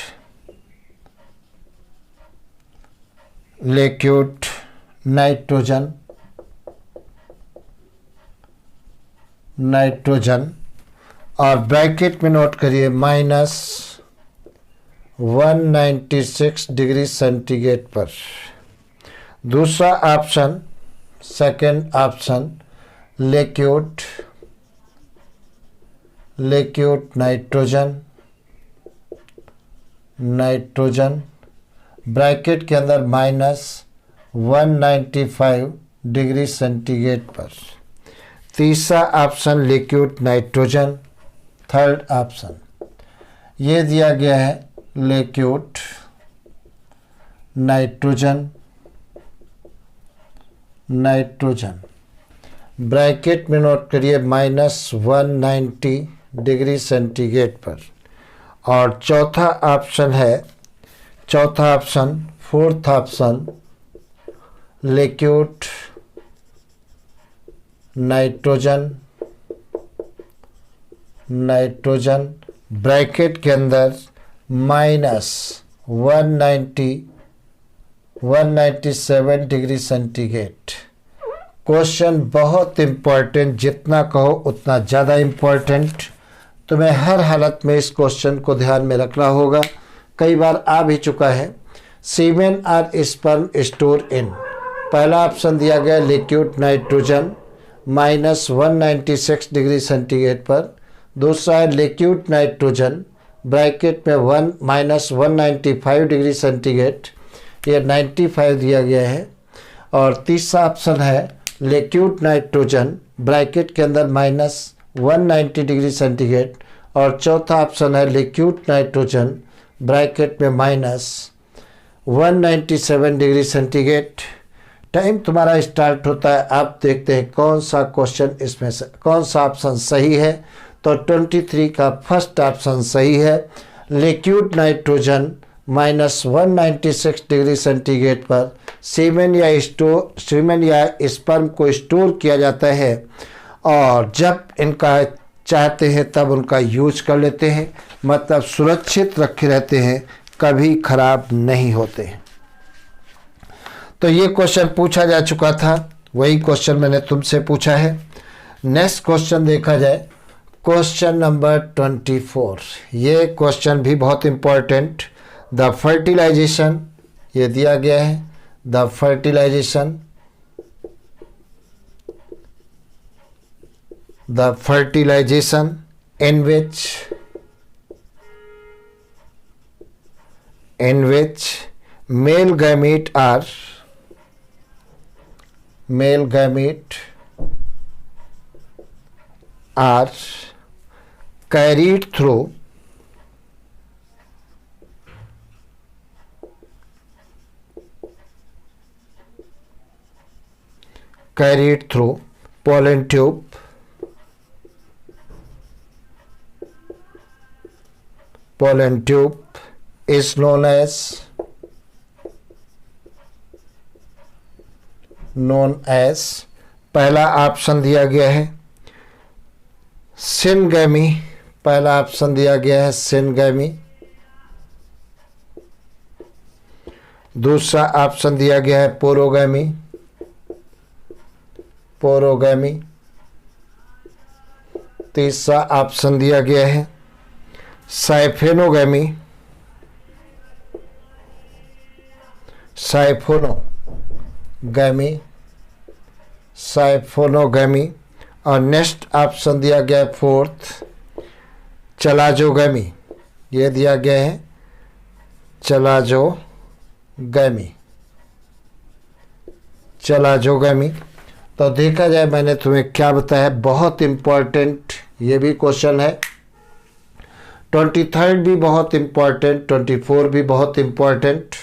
नाइट्रोजन और ब्रैकेट में नोट करिए -196 डिग्री सेंटीग्रेड पर। दूसरा option, second option liquid nitrogen bracket के अंदर -195 डिग्री सेंटीग्रेड पर। तीसरा option liquid nitrogen, third option ये दिया गया है लिक्विड नाइट्रोजन, नाइट्रोजन ब्रैकेट में नोट करिए -190 डिग्री सेंटीग्रेड पर। और चौथा ऑप्शन है, चौथा option fourth option liquid nitrogen, nitrogen bracket के अंदर -197 डिग्री सेंटीग्रेड। क्वेश्चन बहुत इम्पोर्टेंट, जितना कहो उतना ज़्यादा इम्पोर्टेंट। तुम्हें हर हालत में इस क्वेश्चन को ध्यान में रखना होगा, कई बार आ भी चुका है। सीमेन और स्पर्म स्टोर इन, पहला ऑप्शन दिया गया लिक्विड नाइट्रोजन -196 डिग्री सेंटीग्रेड पर, दूसरा है लिक्विड नाइट्रोजन ब्रैकेट में -195 डिग्री सेंटीग्रेड, ये 95 दिया गया है। और तीसरा ऑप्शन है लिक्विड नाइट्रोजन ब्रैकेट के अंदर -190 डिग्री सेंटीग्रेड, और चौथा ऑप्शन है लिक्विड नाइट्रोजन ब्रैकेट में -197 डिग्री सेंटीग्रेड। टाइम तुम्हारा स्टार्ट होता है। आप देखते हैं कौन सा क्वेश्चन इसमें से कौन सा ऑप्शन सही है। तो 23 का फर्स्ट ऑप्शन सही है। लिक्विड नाइट्रोजन -196 डिग्री सेंटीग्रेड पर सीमेन या स्पर्म को स्टोर किया जाता है, और जब इनका चाहते हैं तब उनका यूज कर लेते हैं, मतलब सुरक्षित रखे रहते हैं, कभी खराब नहीं होते हैं। तो ये क्वेश्चन पूछा जा चुका था, वही क्वेश्चन मैंने तुमसे पूछा है। नेक्स्ट क्वेश्चन देखा जाए, क्वेश्चन नंबर 24। ये क्वेश्चन भी बहुत इम्पोर्टेंट। द फर्टिलाइजेशन, ये दिया गया है the fertilization, the fertilization in which male gamete are carried through pollen tube, pollen tube is known as पहला ऑप्शन दिया गया है सिनगैमी, पहला ऑप्शन दिया गया है सिनगैमी, दूसरा ऑप्शन दिया गया है पोरोगैमी, पोरोगैमी, तीसरा ऑप्शन दिया गया है साइफेनोगैमी, साइफोनोगैमी, और नेक्स्ट ऑप्शन दिया गया है फोर्थ चलाजोगैमी, ये दिया गया है चलाजोगैमी। तो देखा जाए मैंने तुम्हें क्या बताया, बहुत इम्पोर्टेंट ये भी क्वेश्चन है। 23 भी बहुत इम्पॉर्टेंट, 24 भी बहुत इम्पॉर्टेंट।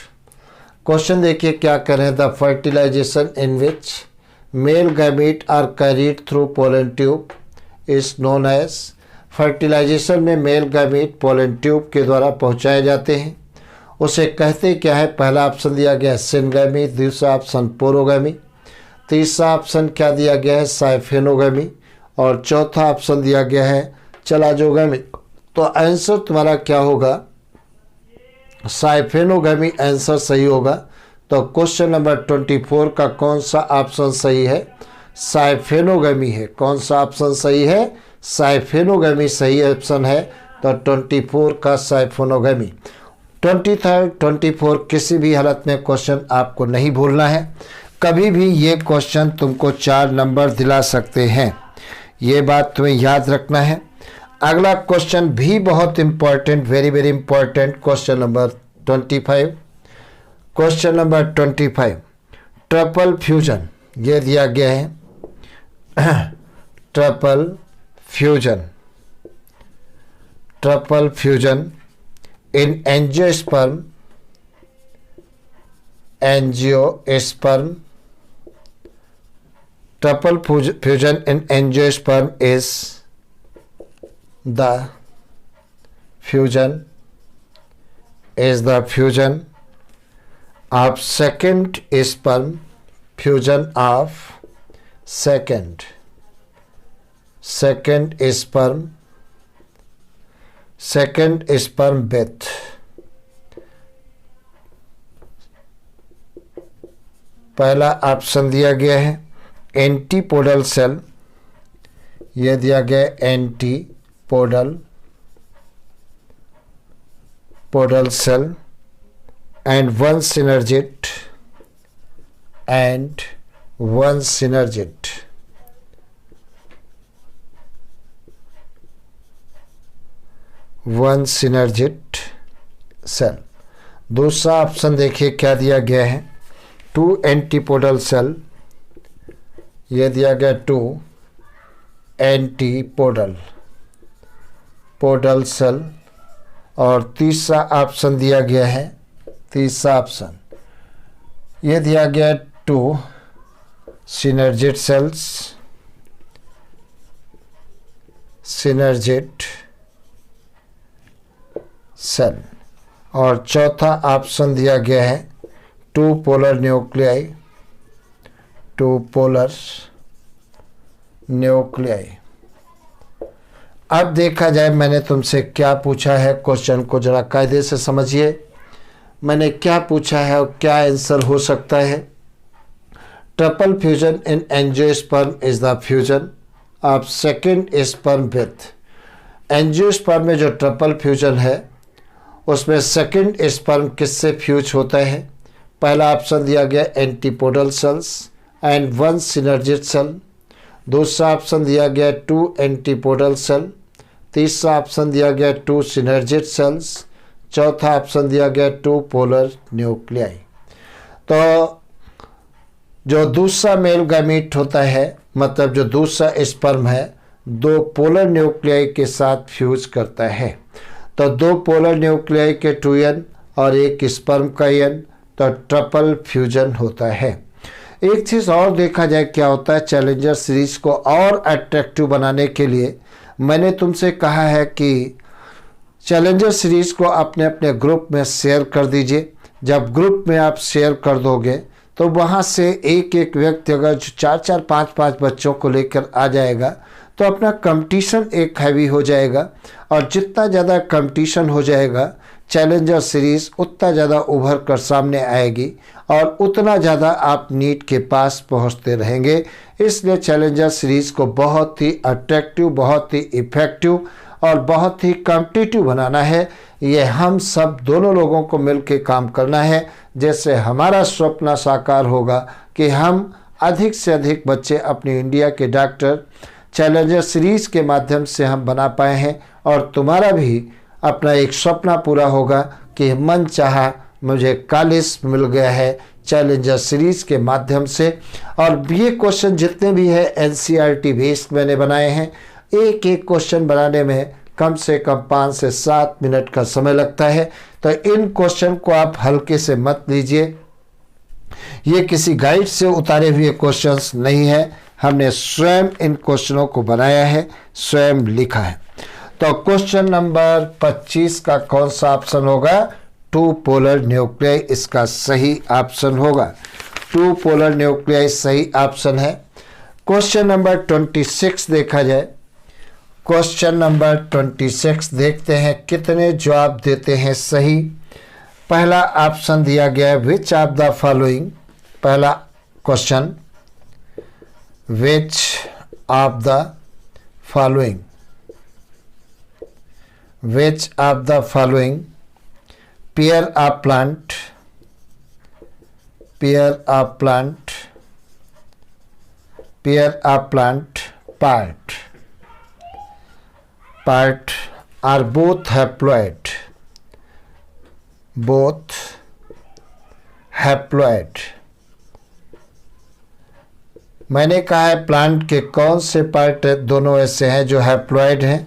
क्वेश्चन देखिए क्या करें। The fertilization in which male gamete are carried through pollen tube is known as, fertilization में मेल गैमीट पोलन ट्यूब के द्वारा पहुंचाए जाते हैं, उसे कहते क्या है। पहला ऑप्शन दिया गया है सिनगैमी, दूसरा ऑप्शन पोरोगैमी, तीसरा ऑप्शन क्या दिया गया है साइफेनोगैमी, और चौथा ऑप्शन दिया गया है चलाजोगैमी। तो आंसर तुम्हारा क्या होगा, साइफेनोगैमी आंसर सही होगा। तो क्वेश्चन नंबर 24 का कौन सा ऑप्शन सही है, साइफेनोगैमी है। कौन सा ऑप्शन सही है, साइफेनोगैमी सही ऑप्शन है। तो 24 का साइफेनोगैमी। 23, 24 किसी भी हालत में क्वेश्चन आपको नहीं भूलना है। कभी भी ये क्वेश्चन तुमको 4 नंबर दिला सकते हैं, ये बात तुम्हें याद रखना है। अगला क्वेश्चन भी बहुत important, very very important, question number 25। Question number 25 triple fusion, ये दिया गया है triple fusion, triple fusion in angiosperm, angiosperm, triple fusion in angiosperm is the fusion of second sperm, fusion of second sperm with पहला option दिया गया है antipodal cell, यह दिया गया antipodal cell and one synergid cell. दूसरा option देखिए क्या दिया गया है, 2 एंटीपोडल सेल, यह दिया गया 2 एंटीपोडल सेल। और तीसरा ऑप्शन दिया गया है, तीसरा ऑप्शन यह दिया गया 2 सिनर्जिट सेल्स, और चौथा ऑप्शन दिया गया है 2 पोलर न्यूक्लियाई, 2 पोलर न्यूक्लियाई। अब देखा जाए मैंने तुमसे क्या पूछा है, क्वेश्चन को जरा कायदे से समझिए। मैंने क्या पूछा है और क्या आंसर हो सकता है। Triple fusion in angiosperm is the fusion of second sperm with, angiosperm में जो ट्रिपल फ्यूजन है उसमें सेकेंड स्पर्म किससे फ्यूज होता है। पहला ऑप्शन दिया गया antipodal cells and 1 synergid cell, दूसरा ऑप्शन दिया गया 2 एंटीपोडल सेल, तीसरा ऑप्शन दिया गया 2 सिनर्जिट सेल्स, चौथा ऑप्शन दिया गया 2 पोलर न्यूक्लियाई। तो जो दूसरा मेल गैमीट होता है, मतलब जो दूसरा स्पर्म है, 2 पोलर न्यूक्लियाई के साथ फ्यूज करता है। तो 2 पोलर न्यूक्लियाई के 2 एन और 1 स्पर्म का एन, तो ट्रिपल फ्यूजन होता है। एक चीज़ और देखा जाए क्या होता है, चैलेंजर सीरीज को और अट्रैक्टिव बनाने के लिए मैंने तुमसे कहा है कि चैलेंजर सीरीज को अपने अपने ग्रुप में शेयर कर दीजिए। जब ग्रुप में आप शेयर कर दोगे तो वहाँ से एक एक व्यक्ति अगर 4-4, 5-5 बच्चों को लेकर आ जाएगा तो अपना कंपटीशन एक हैवी हो जाएगा, और जितना ज़्यादा कंपटीशन हो जाएगा चैलेंजर सीरीज़ उतना ज़्यादा उभर कर सामने आएगी और उतना ज़्यादा आप नीट के पास पहुंचते रहेंगे। इसलिए चैलेंजर सीरीज़ को बहुत ही अट्रैक्टिव, बहुत ही इफ़ेक्टिव और बहुत ही कॉम्पिटिटिव बनाना है। ये हम सब दोनों लोगों को मिलकर काम करना है, जैसे हमारा सपना साकार होगा कि हम अधिक से अधिक बच्चे अपने इंडिया के डॉक्टर चैलेंजर सीरीज़ के माध्यम से हम बना पाए हैं, और तुम्हारा भी अपना एक सपना पूरा होगा कि मन चाहा मुझे कॉलेज मिल गया है चैलेंजर सीरीज़ के माध्यम से। और ये क्वेश्चन जितने भी है एनसीईआरटी बेस्ड मैंने बनाए हैं, एक एक क्वेश्चन बनाने में कम से कम 5 से 7 मिनट का समय लगता है। तो इन क्वेश्चन को आप हल्के से मत लीजिए, ये किसी गाइड से उतारे हुए क्वेश्चंस नहीं है, हमने स्वयं इन क्वेश्चनों को बनाया है, स्वयं लिखा है। तो क्वेश्चन नंबर 25 का कौन सा ऑप्शन होगा, 2 पोलर न्यूक्लियाई इसका सही ऑप्शन होगा। 2 पोलर न्यूक्लियाई सही ऑप्शन है। क्वेश्चन नंबर 26 देखा जाए, क्वेश्चन नंबर 26 देखते हैं कितने जवाब देते हैं सही। पहला ऑप्शन दिया गया है विच ऑफ द फॉलोइंग, पहला question which of the following, which of the following pair of plant part are both haploid, मैंने कहा है प्लांट के कौन से पार्ट दोनों ऐसे हैं जो हैप्लॉइड हैं।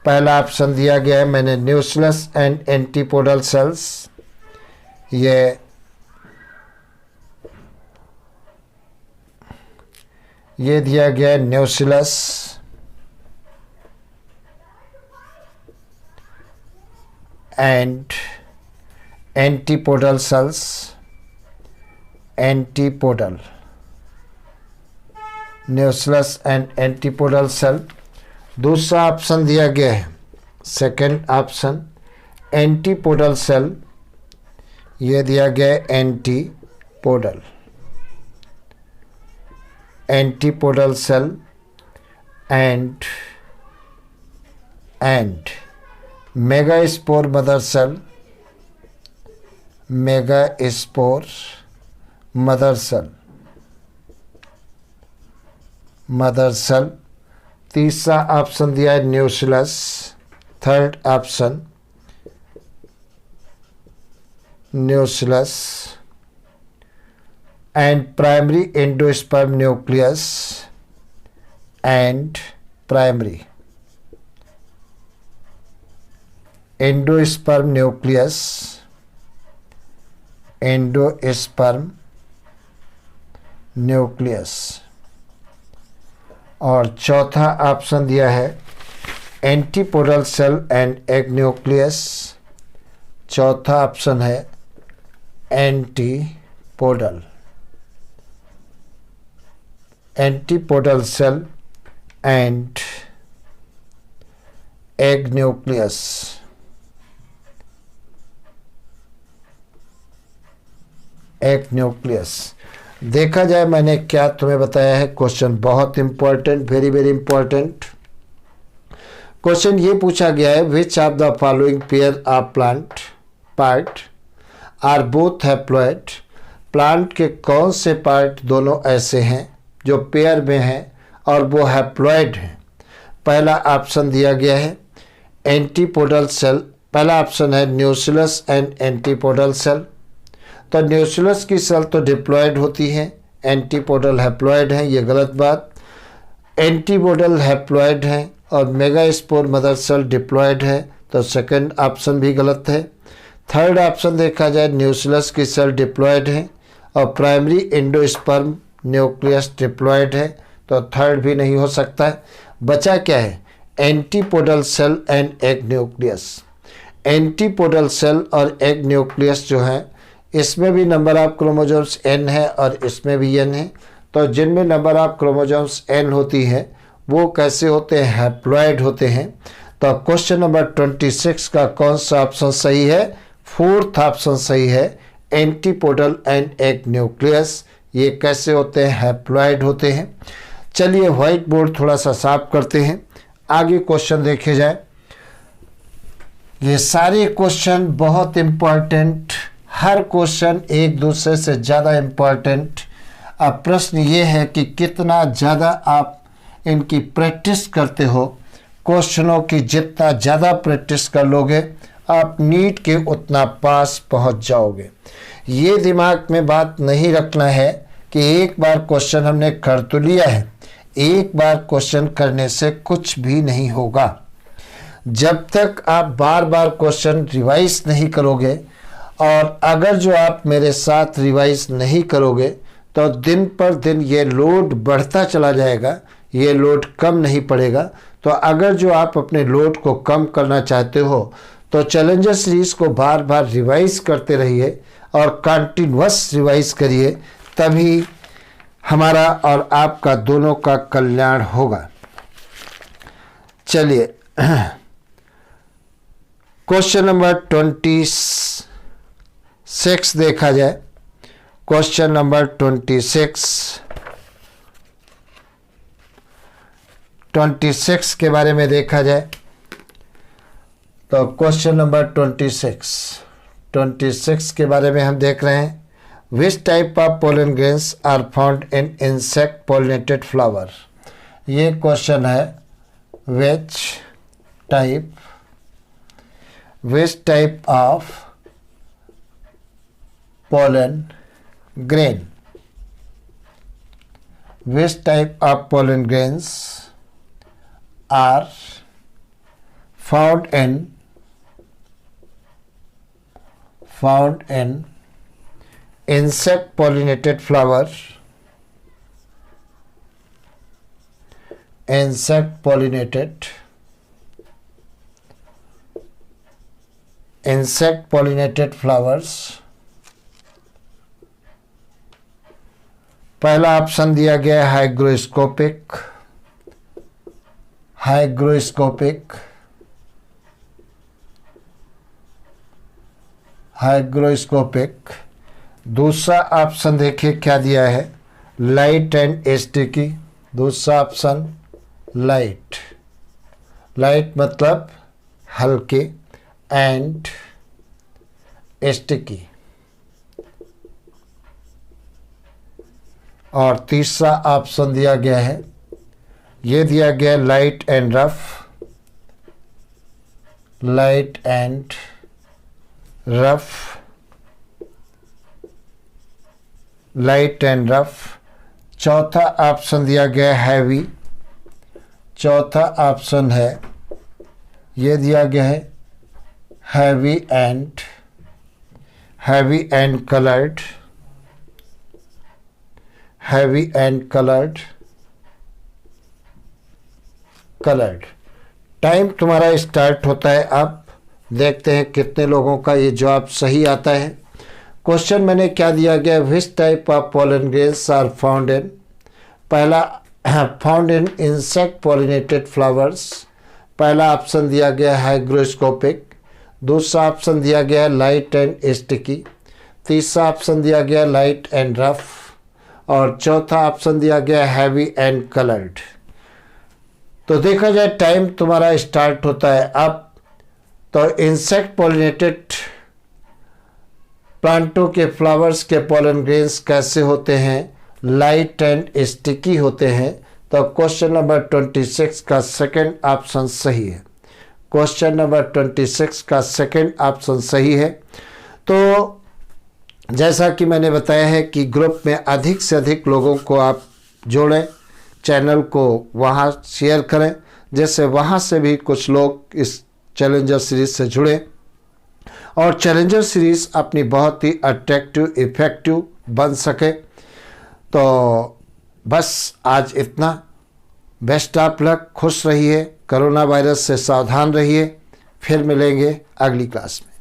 पहला ऑप्शन दिया गया है मैंने न्यूक्लियस एंड एंटीपोडल सेल्स, ये दिया गया है nucleus and antipodal cells, antipodal, nucleus and antipodal cell. दूसरा ऑप्शन दिया गया है सेकंड ऑप्शन एंटीपोडल सेल, ये दिया गया है antipodal, antipodal cell and megaspore mother cell, megaspore mother cell, mother cell. तीसरा ऑप्शन दिया है nucleus, third option nucleus and primary endosperm nucleus and primary endosperm nucleus, endosperm nucleus. और चौथा option दिया है antipodal cell and egg nucleus, चौथा option है antipodal, antipodal cell and egg nucleus. Egg nucleus. देखा जाए मैंने क्या तुम्हें बताया है, क्वेश्चन बहुत important, very very important question. ये पूछा गया है which of the following pair of plant part are both haploid, plant के कौन से पार्ट दोनों ऐसे हैं जो पेयर में हैं और वो हैप्लॉइड हैं। पहला ऑप्शन दिया गया है एंटीपोडल सेल, पहला ऑप्शन है न्यूक्लियस एंड एंटीपोडल सेल। तो न्यूक्लियस की सेल तो डिप्लॉयड होती है, एंटीपोडल हैप्लॉइड हैं, ये गलत बात। एंटीपोडल हैप्लॉइड हैं और मेगास्पोर मदर सेल डिप्लॉयड है, तो सेकंड ऑप्शन भी गलत है। थर्ड ऑप्शन देखा जाए न्यूक्लियस की सेल डिप्लॉयड है और प्राइमरी एंडोस्पर्म न्यूक्लियस डिप्लॉयड है, तो थर्ड भी नहीं हो सकता है। बचा क्या है antipodal cell and egg nucleus. Antipodal cell और एग न्यूक्लियस जो है इसमें भी नंबर ऑफ क्रोमोसोम्स n है और इसमें भी n है, तो जिनमें नंबर ऑफ क्रोमोसोम्स n होती है वो कैसे होते हैं, हैप्लॉइड होते हैं। तो क्वेश्चन नंबर 26 का कौन सा ऑप्शन सही है, फोर्थ ऑप्शन सही है, एंटीपोडल एंड एग न्यूक्लियस। ये कैसे होते हैं, हैप्लॉइड होते हैं। चलिए व्हाइट बोर्ड थोड़ा सा साफ करते हैं, आगे क्वेश्चन देखे जाए। ये सारे क्वेश्चन बहुत इम्पॉर्टेंट, हर क्वेश्चन एक दूसरे से ज़्यादा इम्पॉर्टेंट। अब प्रश्न ये है कि कितना ज़्यादा आप इनकी प्रैक्टिस करते हो। क्वेश्चनों की जितना ज़्यादा प्रैक्टिस कर लोगे आप नीट के उतना पास पहुंच जाओगे। ये दिमाग में बात नहीं रखना है कि एक बार क्वेश्चन हमने कर तो लिया है, एक बार क्वेश्चन करने से कुछ भी नहीं होगा। जब तक आप बार बार क्वेश्चन रिवाइज नहीं करोगे और अगर जो आप मेरे साथ रिवाइज नहीं करोगे तो दिन पर दिन ये लोड बढ़ता चला जाएगा, ये लोड कम नहीं पड़ेगा। तो अगर जो आप अपने लोड को कम करना चाहते हो तो चैलेंजर सीरीज को बार बार रिवाइज करते रहिए और कंटिन्यूअस रिवाइज करिए, तभी हमारा और आपका दोनों का कल्याण होगा। चलिए क्वेश्चन नंबर 26 देखा जाए। क्वेश्चन नंबर 26 के बारे में देखा जाए तो क्वेश्चन नंबर 26 के बारे में हम देख रहे हैं which type of pollen grains are found in insect pollinated flower. ये क्वेश्चन है which type of pollen grain which type of pollen grains are found in insect pollinated flower, insect pollinated flowers। पहला option दिया गया है hygroscopic, दूसरा option देखिए क्या दिया है, लाइट एंड स्टिकी। दूसरा ऑप्शन लाइट मतलब हल्के, एंड स्टिकी। और तीसरा ऑप्शन दिया गया है, ये दिया गया लाइट एंड रफ। चौथा ऑप्शन दिया गया हैवी, चौथा ऑप्शन है, ये दिया गया है हैवी एंड कलर्ड, टाइम तुम्हारा स्टार्ट होता है। अब देखते हैं कितने लोगों का ये जवाब सही आता है। क्वेश्चन मैंने क्या दिया गया, which type of pollen grains are found in, पहला found in insect pollinated flowers, पहला ऑप्शन दिया गया हाइग्रोस्कोपिक, दूसरा ऑप्शन दिया गया लाइट एंड स्टिकी, तीसरा ऑप्शन दिया गया लाइट एंड रफ, और चौथा ऑप्शन दिया गया हैवी एंड कलर्ड। तो देखा जाए टाइम तुम्हारा स्टार्ट होता है अब। तो इंसेक्ट पॉलिनेटेड प्लांटों के फ्लावर्स के पोलन ग्रेन्स कैसे होते हैं, लाइट एंड स्टिकी होते हैं। तो क्वेश्चन नंबर 26 का सेकंड ऑप्शन सही है, क्वेश्चन नंबर 26 का सेकंड ऑप्शन सही है। तो जैसा कि मैंने बताया है कि ग्रुप में अधिक से अधिक लोगों को आप जोड़ें, चैनल को वहाँ शेयर करें, जैसे वहाँ से भी कुछ लोग इस चैलेंजर सीरीज से जुड़े और चैलेंजर सीरीज अपनी बहुत ही अट्रैक्टिव इफ़ेक्टिव बन सके। तो बस आज इतना। बेस्ट ऑफ लक, खुश रहिए, कोरोना वायरस से सावधान रहिए। फिर मिलेंगे अगली क्लास में।